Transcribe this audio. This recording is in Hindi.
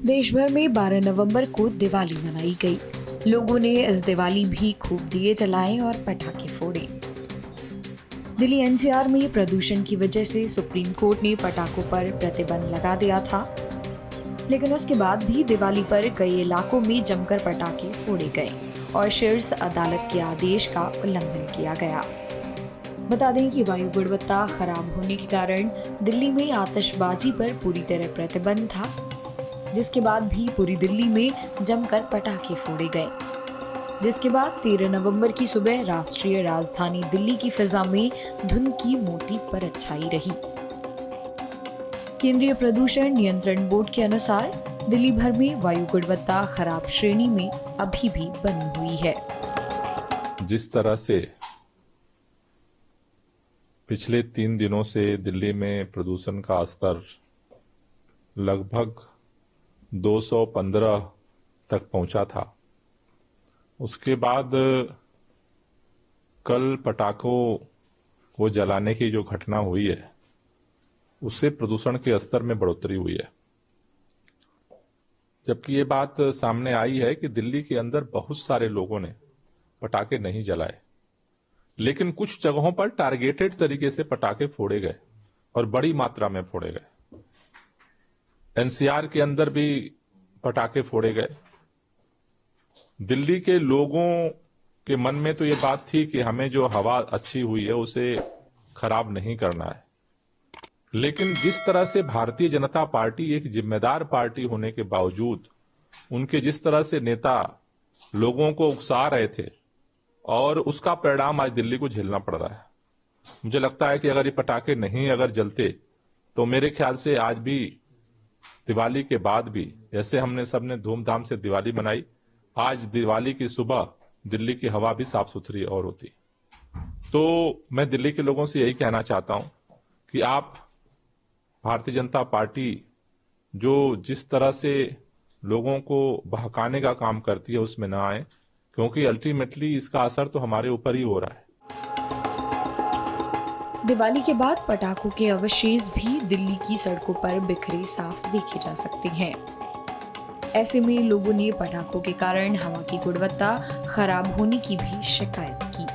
देश भर में 12 नवंबर को दिवाली मनाई गई। लोगों ने इस दिवाली भी खूब दिए जलाए और पटाखे फोड़े। दिल्ली एनसीआर में प्रदूषण की वजह से सुप्रीम कोर्ट ने पटाखों पर प्रतिबंध लगा दिया था, लेकिन उसके बाद भी दिवाली पर कई इलाकों में जमकर पटाखे फोड़े गए और शीर्ष अदालत के आदेश का उल्लंघन किया गया। बता दें कि वायु गुणवत्ता खराब होने के कारण दिल्ली में आतिशबाजी पर पूरी तरह प्रतिबंध था, जिसके बाद भी पूरी दिल्ली में जमकर पटाखे फोड़े गए। जिसके बाद 13 नवंबर की सुबह राष्ट्रीय राजधानी दिल्ली की फिजा में धुंध की मोटी परत छाई रही। केंद्रीय प्रदूषण नियंत्रण बोर्ड के अनुसार दिल्ली भर में वायु गुणवत्ता खराब श्रेणी में अभी भी बनी हुई है। जिस तरह से पिछले 3 दिनों से दिल्ली में प्रदूषण का स्तर लगभग 215 तक पहुंचा था, उसके बाद कल पटाखों को जलाने की जो घटना हुई है, उससे प्रदूषण के स्तर में बढ़ोतरी हुई है। जबकि ये बात सामने आई है कि दिल्ली के अंदर बहुत सारे लोगों ने पटाखे नहीं जलाए, लेकिन कुछ जगहों पर टारगेटेड तरीके से पटाखे फोड़े गए और बड़ी मात्रा में फोड़े गए। एनसीआर के अंदर भी पटाखे फोड़े गए। दिल्ली के लोगों के मन में तो ये बात थी कि हमें जो हवा अच्छी हुई है उसे खराब नहीं करना है, लेकिन जिस तरह से भारतीय जनता पार्टी एक जिम्मेदार पार्टी होने के बावजूद उनके जिस तरह से नेता लोगों को उकसा रहे थे, और उसका परिणाम आज दिल्ली को झेलना पड़ रहा है। मुझे लगता है कि अगर ये पटाखे नहीं अगर जलते तो मेरे ख्याल से आज भी दिवाली के बाद भी, जैसे हमने सबने धूमधाम से दिवाली मनाई, आज दिवाली की सुबह दिल्ली की हवा भी साफ सुथरी और होती। तो मैं दिल्ली के लोगों से यही कहना चाहता हूं कि आप भारतीय जनता पार्टी जो जिस तरह से लोगों को बहकाने का काम करती है उसमें ना आए, क्योंकि अल्टीमेटली इसका असर तो हमारे ऊपर ही हो रहा है। दिवाली के बाद पटाखों के अवशेष भी दिल्ली की सड़कों पर बिखरे साफ देखे जा सकते हैं। ऐसे में लोगों ने पटाखों के कारण हवा की गुणवत्ता खराब होने की भी शिकायत की।